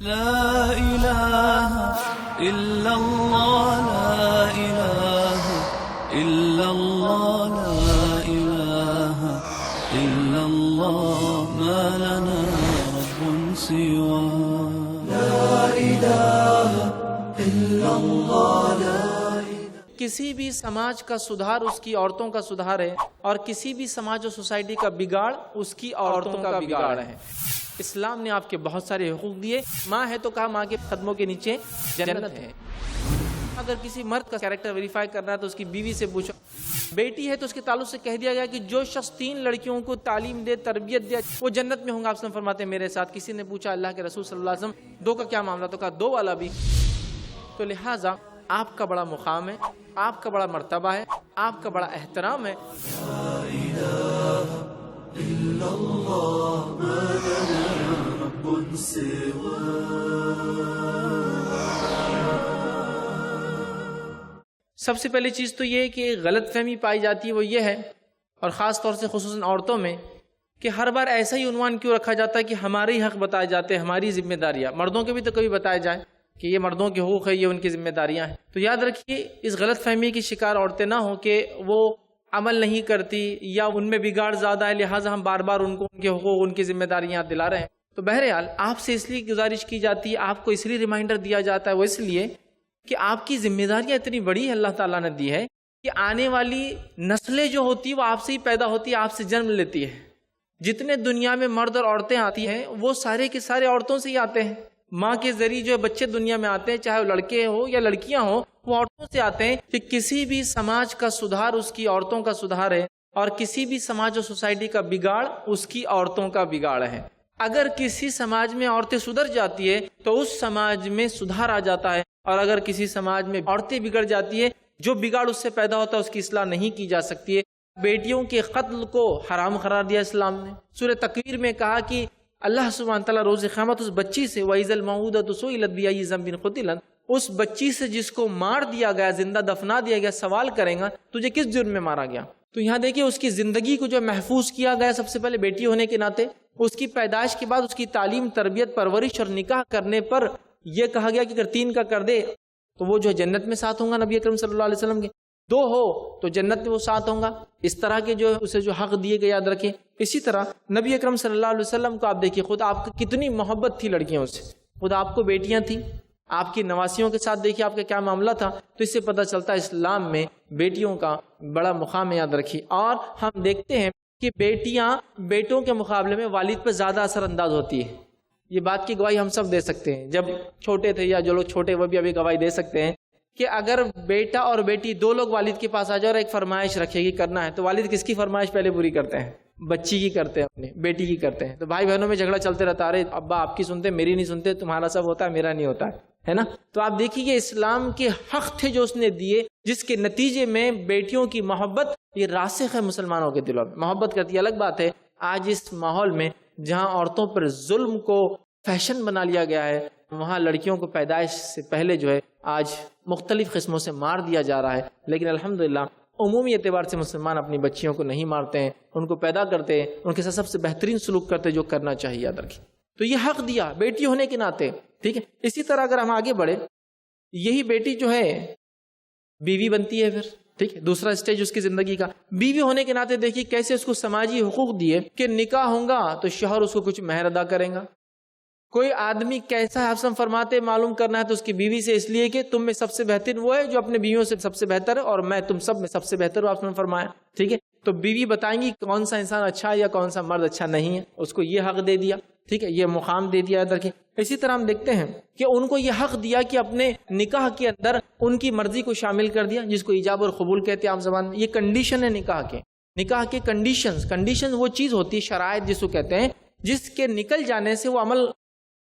لا إله إلا الله لا إله إلا الله لا إله إلا الله ما لنا رب سواه لا إله إلا الله لا کسی بھی سماج کا سدھار اس کی عورتوں کا سدھار ہے، اور کسی بھی سماج اور سوسائٹی کا بگاڑ اس کی عورتوں کا بگاڑ ہے۔ اسلام نے آپ کے بہت سارے حقوق دیے۔ ماں ہے تو کہا ماں کے قدموں کے نیچے جنت ہے۔ اگر کسی مرد کا کیریکٹر ویریفائی کرنا ہے تو اس کی بیوی سے پوچھو۔ بیٹی ہے تو اس کے تعلق سے کہہ دیا گیا کہ جو شخص 3 لڑکیوں کو تعلیم دے، تربیت دے، وہ جنت میں ہوں گا۔ آپ سے فرماتے ہیں میرے ساتھ۔ کسی نے پوچھا اللہ کے رسول صلی اللہ علیہ وسلم 2 کا کیا معاملہ؟ تو کہا 2 والا بھی۔ تو لہٰذا آپ کا بڑا مقام ہے، آپ کا بڑا مرتبہ ہے، آپ کا بڑا احترام ہے۔ لا إله إلا الله ما لنا رب سواه۔ سب سے پہلی چیز تو یہ کہ غلط فہمی پائی جاتی ہے، وہ یہ ہے، اور خاص طور سے خصوصاً عورتوں میں، کہ ہر بار ایسا ہی عنوان کیوں رکھا جاتا ہے کہ ہمارے ہی حق بتائے جاتے ہیں، ہماری ذمہ داریاں۔ مردوں کے بھی تو کبھی بتائے جائیں کہ یہ مردوں کے حقوق ہے، یہ ان کی ذمہ داریاں ہیں۔ تو یاد رکھیے اس غلط فہمی کی شکار عورتیں نہ ہوں کہ وہ عمل نہیں کرتی یا ان میں بگاڑ زیادہ ہے، لہٰذا ہم بار بار ان کو ان کے حقوق، ان کی ذمہ داریاں دلا رہے ہیں۔ تو بہرحال آپ سے اس لیے گزارش کی جاتی ہے، آپ کو اس لیے ریمائنڈر دیا جاتا ہے، وہ اس لیے کہ آپ کی ذمہ داریاں اتنی بڑی ہے اللہ تعالیٰ نے دی ہے کہ آنے والی نسلیں جو ہوتی ہیں وہ آپ سے ہی پیدا ہوتی ہے، آپ سے جنم لیتی ہے۔ جتنے دنیا میں مرد اور عورتیں آتی ہیں وہ سارے کے سارے عورتوں سے ہی آتے ہیں۔ ماں کے ذریعے جو بچے دنیا میں آتے ہیں، چاہے وہ لڑکے ہوں یا لڑکیاں ہوں، وہ عورتوں سے آتے ہیں۔ کہ کسی بھی سماج کا سدھار اس کی عورتوں کا سدھار ہے، اور کسی بھی سماج اور سوسائٹی کا بگاڑ اس کی عورتوں کا بگاڑ ہے۔ اگر کسی سماج میں عورتیں سدھر جاتی ہے تو اس سماج میں سدھار آ جاتا ہے، اور اگر کسی سماج میں عورتیں بگڑ جاتی ہے، جو بگاڑ اس سے پیدا ہوتا ہے اس کی اصلاح نہیں کی جا سکتی ہے۔ بیٹیوں کے قتل کو حرام قرار دیا اسلام نے۔ سورہ تکویر میں کہا کہ اللہ سبحانہ تعالیٰ روز قیامت اس بچی سے وَإِذَا الْمَوْءُودَةُ سُئِلَتْ بِأَيِّ ذَنبٍ قُتِلَتْ، اس بچی سے جس کو مار دیا گیا، زندہ دفنا دیا گیا، سوال کریں گا تجھے کس جرم میں مارا گیا۔ تو یہاں دیکھیے اس کی زندگی کو جو محفوظ کیا گیا سب سے پہلے بیٹی ہونے کے ناطے، اس کی پیدائش کے بعد اس کی تعلیم، تربیت، پرورش اور نکاح کرنے پر یہ کہا گیا کہ اگر 3 کا کر دے تو وہ جو جنت میں ساتھ ہوں گا نبی اکرم صلی اللہ علیہ وسلم کے، 2 ہو تو جنت میں وہ ساتھ ہوں گا۔ اس طرح کے جو اسے جو حق دیے گئے یاد رکھیں۔ اسی طرح نبی اکرم صلی اللہ علیہ وسلم کو آپ دیکھیے، خود آپ کی کتنی محبت تھی لڑکیوں سے، خود آپ کو بیٹیاں تھیں، آپ کی نواسیوں کے ساتھ دیکھیے آپ کا کیا معاملہ تھا۔ تو اس سے پتہ چلتا ہے اسلام میں بیٹیوں کا بڑا مقام ہے، یاد رکھیے۔ اور ہم دیکھتے ہیں کہ بیٹیاں بیٹوں کے مقابلے میں والد پر زیادہ اثر انداز ہوتی ہے۔ یہ بات کی گواہی ہم سب دے سکتے ہیں، جب چھوٹے تھے یا جو لوگ چھوٹے وہ بھی ابھی گواہی دے سکتے ہیں کہ اگر بیٹا اور بیٹی 2 لوگ والد کے پاس آ جائے اور ایک فرمائش رکھے گی کرنا ہے، تو والد کس کی فرمائش پہلے پوری کرتے ہیں؟ بچی کی کرتے ہیں، اپنی بیٹی کی کرتے ہیں۔ تو بھائی بہنوں میں جھگڑا چلتے رہتا، ارے ابا آپ کی سنتے میری نہیں سنتے، تمہارا سب ہوتا ہے میرا نہیں ہوتا ہے نا۔ تو آپ دیکھیے یہ اسلام کے حق تھے جو اس نے دیے، جس کے نتیجے میں بیٹیوں کی محبت یہ راسخ ہے مسلمانوں کے دلوں میں، محبت کرتی ہے۔ الگ بات ہے آج اس ماحول میں جہاں عورتوں پر ظلم کو فیشن بنا لیا گیا ہے، وہاں لڑکیوں کو پیدائش سے پہلے جو ہے آج مختلف قسموں سے مار دیا جا رہا ہے۔ لیکن الحمدللہ عمومی اعتبار سے مسلمان اپنی بچیوں کو نہیں مارتے ہیں، ان کو پیدا کرتے ہیں، ان کے ساتھ سب سے بہترین سلوک کرتے ہیں جو کرنا چاہیے، یاد رکھیں۔ تو یہ حق دیا بیٹی ہونے کے ناطے، ٹھیک ہے۔ اسی طرح اگر ہم آگے بڑھے، یہی بیٹی جو ہے بیوی بنتی ہے پھر، ٹھیک ہے، دوسرا اسٹیج اس کی زندگی کا۔ بیوی ہونے کے ناطے دیکھیے کیسے اس کو سماجی حقوق دیے کہ نکاح ہوگا تو شوہر اس کو کچھ مہر ادا کرے گا۔ کوئی آدمی کیسا ہے آپ سے فرماتے معلوم کرنا ہے تو اس کی بیوی سے، اس لیے کہ تم میں سب سے بہتر وہ ہے جو اپنے بیویوں سے سب سے بہتر ہے، اور میں تم سب میں سب سے بہتر ہوں، آپ نے فرمایا، ٹھیک ہے۔ تو بیوی بتائیں گی کون سا انسان اچھا ہے یا کون سا مرد اچھا نہیں ہے، اس کو یہ حق دے دیا، ٹھیک ہے، یہ مقام دے دیا، یاد رکھیں۔ اسی طرح ہم دیکھتے ہیں کہ ان کو یہ حق دیا کہ اپنے نکاح کے اندر ان کی مرضی کو شامل کر دیا، جس کو ایجاب اور قبول کہتے ہیں عام زبان میں۔ یہ کنڈیشن ہے نکاح کے کنڈیشن وہ چیز ہوتی ہے، شرائط جس کو کہتے ہیں، جس کے نکل جانے سے وہ عمل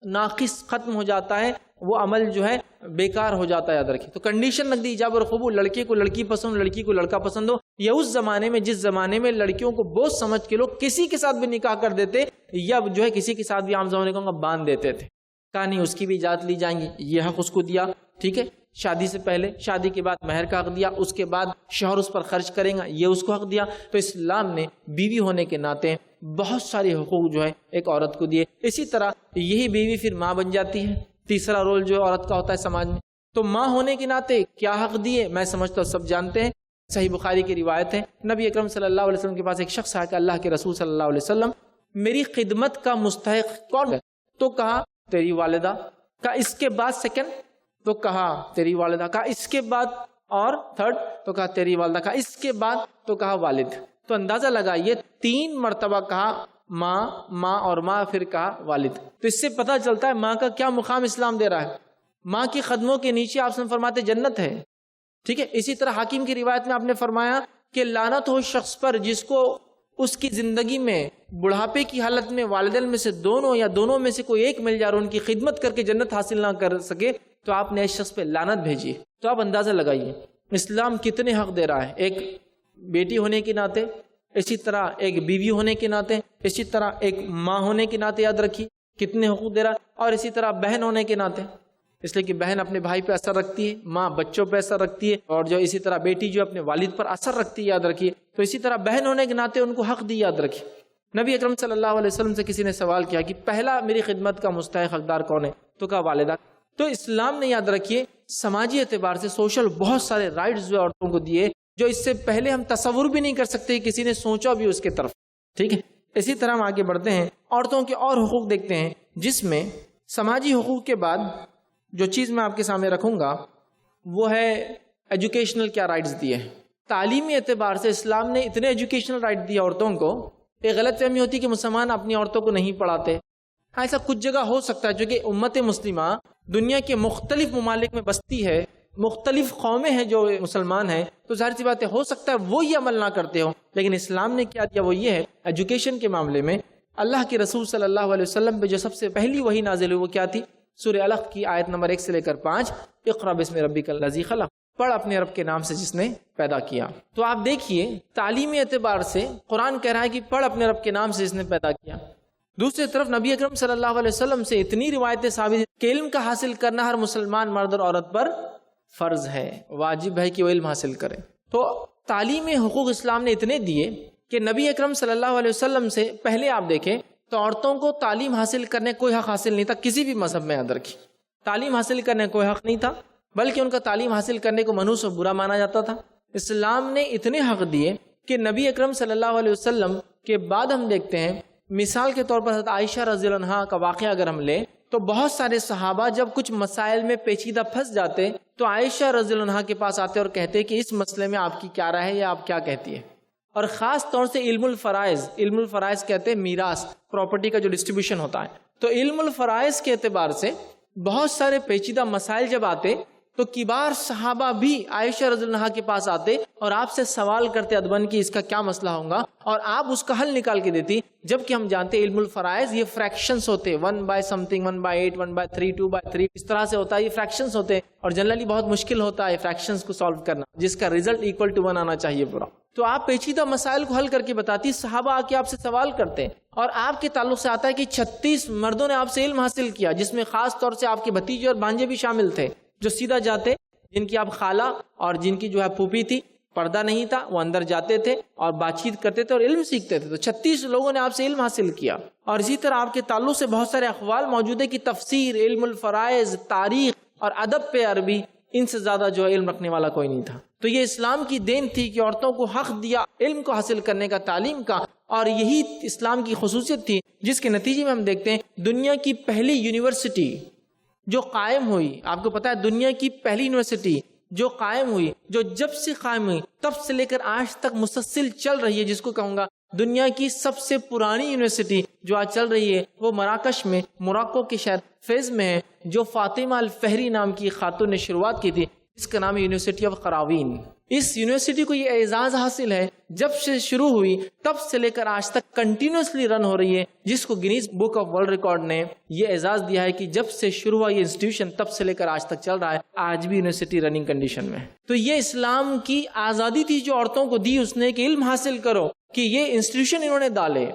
ناقص ختم ہو جاتا ہے، وہ عمل جو ہے بیکار ہو جاتا ہے، یاد رکھیں۔ تو کنڈیشن رکھ دی ایجاب اور قبول، لڑکے کو لڑکی پسند، لڑکی کو لڑکا پسند ہو۔ یہ اس زمانے میں جس زمانے میں لڑکیوں کو بوجھ سمجھ کے لوگ کسی کے ساتھ بھی نکاح کر دیتے، یا جو ہے کسی کے ساتھ بھی عام زمانے کو باندھ دیتے تھے، کہا نہیں اس کی بھی اجازت لی جائیں گی، یہ حق اس کو دیا، ٹھیک ہے۔ شادی سے پہلے، شادی کے بعد مہر کا حق دیا، اس کے بعد شوہر اس پر خرچ کریں گا، یہ اس کو حق دیا۔ تو اسلام نے بیوی ہونے کے ناطے بہت سارے حقوق جو ہے ایک عورت کو دیے. اسی طرح یہی بیوی پھر ماں بن جاتی ہے. تیسرا رول جو عورت کا ہوتا ہے سماج میں. تو ماں ہونے کے ناطے کیا حق دیے میں سمجھتا ہوں سب جانتے ہیں. صحیح بخاری کی روایت ہے, نبی اکرم صلی اللہ علیہ وسلم کے پاس ایک شخص آیا کہ اللہ کے رسول صلی اللہ علیہ وسلم میری خدمت کا مستحق کون ہے؟ تو کہا تیری والدہ. کہا اس کے بعد سیکنڈ؟ تو کہا تیری والدہ. کہا اس کے بعد اور تھرڈ؟ تو کہا تیری والدہ. کہا اس کے بعد؟ تو کہا والد. تو اندازہ لگائیے 3 مرتبہ کہا ماں ماں اور ماں, پھر کہا والد. تو اس سے پتہ چلتا ہے ماں کا کیا مقام اسلام دے رہا ہے. ماں کی قدموں کے نیچے آپ سے فرماتے جنت ہے. ٹھیک ہے. اسی طرح حاکم کی روایت میں آپ نے فرمایا کہ لعنت ہو شخص پر جس کو اس کی زندگی میں بڑھاپے کی حالت میں والدین میں سے دونوں یا دونوں میں سے کوئی ایک مل جائے اور ان کی خدمت کر کے جنت حاصل نہ کر سکے تو آپ نے اس شخص پہ لعنت بھیجی. تو آپ اندازہ لگائیے اسلام کتنے حق دے رہا ہے, ایک بیٹی ہونے کے ناطے, اسی طرح ایک بیوی ہونے کے ناطے, اسی طرح ایک ماں ہونے کے ناطے. یاد رکھیے کتنے حقوق دے رہا ہے. اور اسی طرح بہن ہونے کے ناطے, اس لیے کہ بہن اپنے بھائی پہ اثر رکھتی ہے, ماں بچوں پہ اثر رکھتی ہے, اور جو اسی طرح بیٹی جو اپنے والد پر اثر رکھتی ہے. یاد رکھیے. تو اسی طرح بہن ہونے کے ناطے ان کو حق دی. یاد رکھیے نبی اکرم صلی اللہ علیہ وسلم سے کسی نے سوال کیا کہ پہلا میری خدمت کا مستحق حقدار کون ہے؟ تو کہا والدہ. تو اسلام نے یاد رکھیے سماجی اعتبار سے سوشل بہت سارے رائٹس جو عورتوں کو دیے جو اس سے پہلے ہم تصور بھی نہیں کر سکتے, کسی نے سوچا بھی اس کے طرف. ٹھیک ہے. اسی طرح ہم آگے بڑھتے ہیں, عورتوں کے اور حقوق دیکھتے ہیں جس میں سماجی حقوق کے بعد جو چیز میں آپ کے سامنے رکھوں گا وہ ہے ایجوکیشنل کیا رائٹس دیے. تعلیمی اعتبار سے اسلام نے اتنے ایجوکیشنل رائٹ دیے عورتوں کو. ایک غلط فہمی ہوتی کہ مسلمان اپنی عورتوں کو نہیں پڑھاتے. ایسا کچھ جگہ ہو سکتا ہے چونکہ امت مسلمہ دنیا کے مختلف ممالک میں بستی ہے, مختلف قومیں ہیں جو مسلمان ہیں, تو ظاہر سی بات ہے ہو سکتا ہے وہ یہ عمل نہ کرتے ہوں. لیکن اسلام نے کیا دیا وہ یہ ہے ایجوکیشن کے معاملے میں اللہ کے رسول صلی اللہ علیہ وسلم پہ جو سب سے پہلی وحی نازل ہوئی وہ کیا تھی؟ سورہ علق کی آیت نمبر 1 سے لے کر 5, اقرأ بسم ربک الذی خلق, پڑھ اپنے رب کے نام سے جس نے پیدا کیا. تو آپ دیکھیے تعلیمی اعتبار سے قرآن کہہ رہا ہے کہ پڑھ اپنے رب کے نام سے جس نے پیدا کیا. دوسری طرف نبی اکرم صلی اللہ علیہ وسلم سے اتنی روایتیں ثابت ہیں کہ علم کا حاصل کرنا ہر مسلمان مرد اور عورت پر فرض ہے, واجب ہے کہ وہ علم حاصل کرے. تو تعلیمی حقوق اسلام نے اتنے دیے کہ نبی اکرم صلی اللہ علیہ وسلم سے پہلے آپ دیکھیں تو عورتوں کو تعلیم حاصل کرنے کوئی حق حاصل نہیں تھا کسی بھی مذہب میں. یاد رکھیں تعلیم حاصل کرنے کوئی حق نہیں تھا, بلکہ ان کا تعلیم حاصل کرنے کو منحوس و برا مانا جاتا تھا. اسلام نے اتنے حق دیے کہ نبی اکرم صلی اللہ علیہ وسلم کے بعد ہم دیکھتے ہیں مثال کے طور پر حضرت عائشہ رضی اللہ عنہا کا واقعہ اگر ہم لیں تو بہت سارے صحابہ جب کچھ مسائل میں پیچیدہ پھنس جاتے تو عائشہ رضی اللہ عنہا کے پاس آتے اور کہتے کہ اس مسئلے میں آپ کی کیا رائے ہے یا آپ کیا کہتی ہے. اور خاص طور سے علم الفرائض کہتے ہیں میراث, پراپرٹی کا جو ڈسٹریبیوشن ہوتا ہے. تو علم الفرائض کے اعتبار سے بہت سارے پیچیدہ مسائل جب آتے تو کبار صحابہ بھی عائشہ رضی اللہ عنہا کے پاس آتے اور آپ سے سوال کرتے ادبن کی اس کا کیا مسئلہ ہوگا, اور آپ اس کا حل نکال کے دیتی. جبکہ ہم جانتے علم الفرائض یہ فریکشنز ہوتے, 1/something 1/8 1/3 2/3 اس طرح سے ہوتا ہے. یہ فریکشنز ہوتے اور جنرلی بہت مشکل ہوتا ہے فریکشنز کو سالو کرنا جس کا رزلٹ equal to 1 آنا چاہیے پورا. تو آپ پیچیدہ مسائل کو حل کر کے بتاتی, صحابہ آ کے آپ سے سوال کرتے اور آپ کے تعلق سے آتا ہے کہ 36 مردوں نے آپ سے علم حاصل کیا جس میں خاص طور سے آپ کے بھتیجے اور بھانجے بھی شامل تھے جو سیدھا جاتے, جن کی آپ خالہ اور جن کی جو ہے پھوپھی تھی, پردہ نہیں تھا, وہ اندر جاتے تھے اور بات چیت کرتے تھے اور علم سیکھتے تھے. تو 36 لوگوں نے آپ سے علم حاصل کیا. اور اسی طرح آپ کے تعلق سے بہت سارے اقوال موجود ہے کہ تفسیر, علم الفرائض, تاریخ اور ادب پہ عربی, ان سے زیادہ جو علم رکھنے والا کوئی نہیں تھا. تو یہ اسلام کی دین تھی کہ عورتوں کو حق دیا علم کو حاصل کرنے کا, تعلیم کا, اور یہی اسلام کی خصوصیت تھی جس کے نتیجے میں ہم دیکھتے ہیں دنیا کی پہلی یونیورسٹی جو قائم ہوئی. آپ کو پتا ہے دنیا کی پہلی یونیورسٹی جو قائم ہوئی, جو جب سے قائم ہوئی تب سے لے کر آج تک مسلسل چل رہی ہے, جس کو کہوں گا دنیا کی سب سے پرانی یونیورسٹی جو آج چل رہی ہے, وہ مراکش میں موراکو کے شہر فیز میں ہے, جو فاطمہ الفہری نام کی خاتون نے شروعات کی تھی. اس کا نام ہے یونیورسٹی آف قراوین. اس یونیورسٹی کو یہ اعزاز حاصل ہے جب سے شروع ہوئی تب سے لے کر آج تک کنٹینیوسلی رن ہو رہی ہے, جس کو Guinness book of world record نے یہ اعزاز دیا ہے کہ جب سے شروع ہوا یہ انسٹیٹیوشن تب سے لے کر آج تک چل رہا ہے, آج بھی یونیورسٹی رننگ کنڈیشن میں. تو یہ اسلام کی آزادی تھی جو عورتوں کو دی اس نے کہ علم حاصل کرو, کہ یہ انسٹیٹیوشن انہوں نے ڈالے,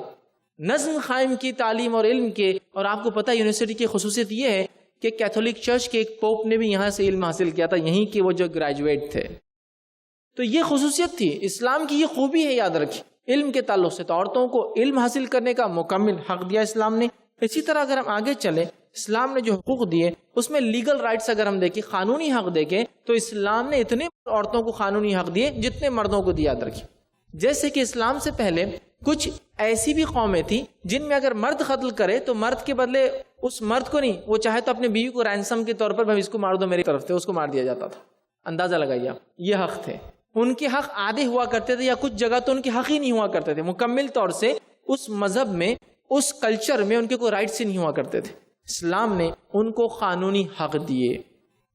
نظم قائم کی تعلیم اور علم کے. اور آپ کو پتا یونیورسٹی کی خصوصیت یہ ہے کہ کیتھولک چرچ کے ایک پوپ نے بھی یہاں سے علم حاصل کیا تھا, یہیں کے وہ جو گریجویٹ تھے. تو یہ خصوصیت تھی اسلام کی, یہ خوبی ہے. یاد رکھیں علم کے تعلق سے تو عورتوں کو علم حاصل کرنے کا مکمل حق دیا اسلام نے. اسی طرح اگر ہم آگے چلیں، اسلام نے جو حقوق دیے اس میں لیگل رائٹس اگر ہم دیکھیں، قانونی حق دیکھیں، تو اسلام نے اتنے عورتوں کو قانونی حق دیے جتنے مردوں کو دیا. رکھیں جیسے کہ اسلام سے پہلے کچھ ایسی بھی قومیں تھیں جن میں اگر مرد قتل کرے تو مرد کے بدلے اس مرد کو نہیں، وہ چاہے تو اپنے بیوی کو رینسم کے طور پر بھائی اس کو مار دو میری طرف سے، اس کو مار دیا جاتا تھا. اندازہ لگائیے یہ حق تھے. ان کے حق آدھے ہوا کرتے تھے یا کچھ جگہ تو ان کے حق ہی نہیں ہوا کرتے تھے. مکمل طور سے اس مذہب میں، اس کلچر میں ان کے کوئی رائٹس ہی نہیں ہوا کرتے تھے. اسلام نے ان کو قانونی حق دیے،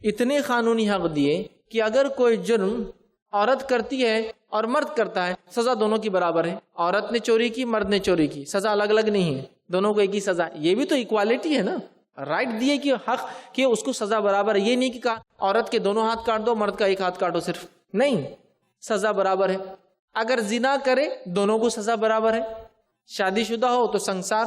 اتنے قانونی حق دیے کہ اگر کوئی جرم عورت کرتی ہے اور مرد کرتا ہے، سزا دونوں کی برابر ہے. عورت نے چوری کی، مرد نے چوری کی، سزا الگ الگ نہیں ہے، دونوں کو ایک ہی سزا. یہ بھی تو ایکوالٹی ہے نا. رائٹ دیے کہ حق کہ اس کو سزا برابر ہے. یہ نہیں کہ کہا عورت کے دونوں ہاتھ کاٹ دو، مرد کا ایک ہاتھ کاٹو صرف. نہیں، سزا برابر ہے. اگر زنا کرے دونوں کو سزا برابر ہے. شادی شدہ ہو تو سنسار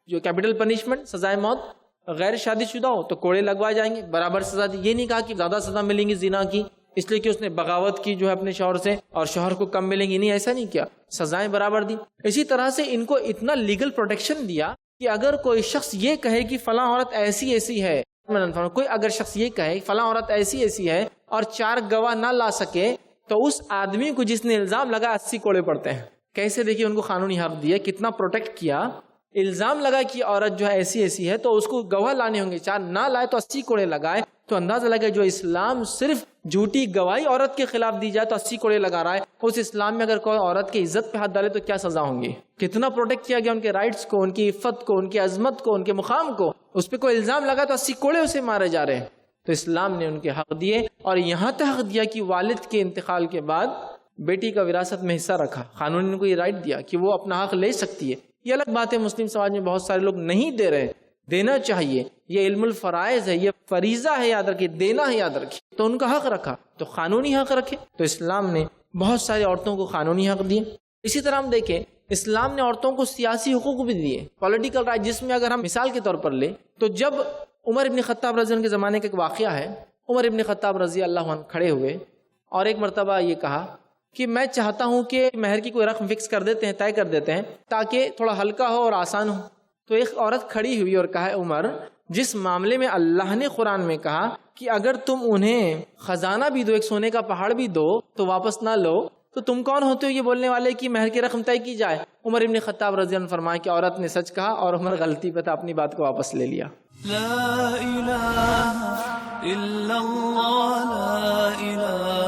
جو کیپٹل پنشمنٹ سزائے موت، غیر شادی شدہ ہو تو کوڑے لگوائے جائیں گے، برابر سزا دی. یہ نہیں کہا کہ زیادہ سزا ملیں گی زنا کی اس لیے کہ اس نے بغاوت کی جو ہے اپنے شوہر سے اور شوہر کو کم ملیں گی. نہیں، ایسا نہیں کیا، سزائیں برابر دی. اسی طرح سے ان کو اتنا لیگل پروٹیکشن دیا کہ اگر کوئی شخص یہ کہے کہ فلاں عورت ایسی ایسی ہے، کوئی اگر شخص یہ کہے فلاں عورت ایسی ایسی ہے اور 4 گواہ نہ لا سکے تو اس آدمی کو جس نے الزام لگا 80 کوڑے پڑتے ہیں. کیسے دیکھیے ان کو قانونی حق دیا، کتنا پروٹیکٹ کیا. الزام لگا کہ عورت جو ہے ایسی ایسی ہے تو اس کو گواہ لانے ہوں گے، 4 نہ لائے تو 80 کوڑے لگائے. تو اندازہ لگا جو اسلام صرف جھوٹی گواہی عورت کے خلاف دی جائے تو 80 کوڑے لگا رہا ہے، اس اسلام میں اگر کوئی عورت کی عزت پہ ہاتھ ڈالے تو کیا سزا ہوں گی. کتنا پروٹیکٹ کیا گیا ان کے رائٹس کو، ان کی عفت کو، ان کی عظمت کو، ان کے مقام کو. اس پہ کوئی الزام لگا تو 80 کوڑے اسے مارے جا رہے ہیں. تو اسلام نے ان کے حق دیے اور یہاں تک حق دیا کہ والد کے انتقال کے بعد بیٹی کا وراثت میں حصہ رکھا. قانون نے ان کو یہ رائٹ دیا کہ وہ اپنا حق لے سکتی ہے. یہ الگ بات ہے، مسلم سماج میں بہت سارے لوگ نہیں دے رہے، دینا چاہیے. یہ علم الفرائض ہے، یہ فریضہ ہے، یاد رکھیے، دینا ہے، یاد رکھیے. تو ان کا حق رکھا تو قانونی حق رکھے. تو اسلام نے بہت ساری عورتوں کو قانونی حق دیے. اسی طرح ہم دیکھیں اسلام نے عورتوں کو سیاسی حقوق بھی دیے، پولیٹیکل رائٹ، جس میں اگر ہم مثال کے طور پر لیں تو جب عمر ابن خطاب رضی اللہ عنہ کے زمانے کا ایک واقعہ ہے. عمر ابن خطاب رضی اللہ عنہ کھڑے ہوئے اور ایک مرتبہ یہ کہا کہ میں چاہتا ہوں کہ مہر کی کوئی رقم فکس کر دیتے ہیں، طے کر دیتے ہیں تاکہ تھوڑا ہلکا ہو اور آسان ہو. تو ایک عورت کھڑی ہوئی اور کہا عمر، جس معاملے میں اللہ نے قرآن میں کہا کہ اگر تم انہیں خزانہ بھی دو، ایک سونے کا پہاڑ بھی دو تو واپس نہ لو، تو تم کون ہوتے ہو یہ بولنے والے کہ مہر کی رقم طے کی جائے. عمر ابن خطاب رضی اللہ عنہ فرمایا کہ عورت نے سچ کہا اور عمر غلطی پہ تھا، اپنی بات کو واپس لے لیا. لا الہ الا اللہ، لا الہ